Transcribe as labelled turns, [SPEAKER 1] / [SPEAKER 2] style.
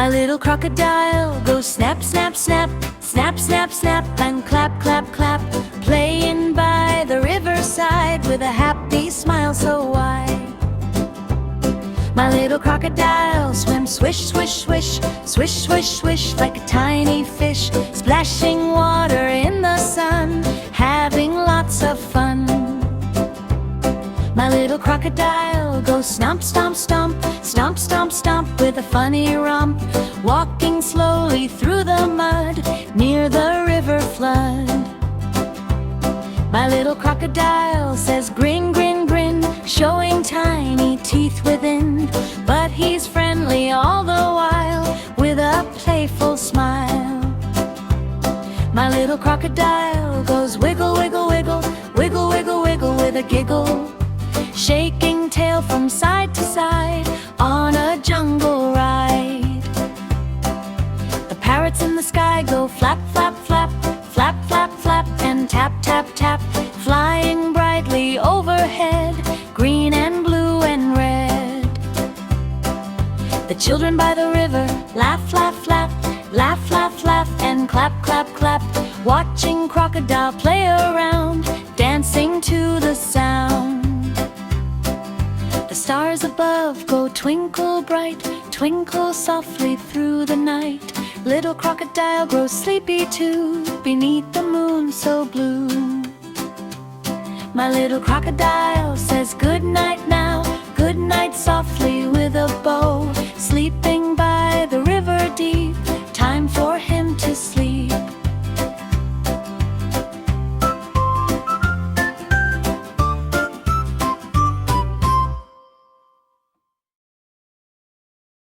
[SPEAKER 1] My little crocodile goes snap, snap, snap, snap, snap, snap, and clap, clap, clap, playing by the riverside with a happy smile so wide. My little crocodile swims swish, swish, swish, swish, swish, swish, like a tiny fish, splashing water in the sun, having lots of fun. My little crocodile goes stomp, stomp, stomp, stomp, stomp, stomp, with a funny romp, walking slowly through the mud near the river flood. My little crocodile says grin, grin, grin, showing tiny teeth within, but he's friendly all the while with a playful smile. My little crocodile goes wiggle, wiggle, wiggle, wiggle, wiggle, wiggle, with a giggle, shaking tail from side to side on a jungle ride. The parrots in the sky go flap, flap, flap, flap, flap, flap, and tap, tap, tap, flying brightly overhead, green and blue and red. The children by the river laugh, laugh, laugh, laugh, laugh, laugh, and clap, clap, clap, watching crocodile play around, dancing to the sound. The stars above go twinkle bright, twinkle softly through the night. Little crocodile grows sleepy too, beneath the moon so blue. My little crocodile says good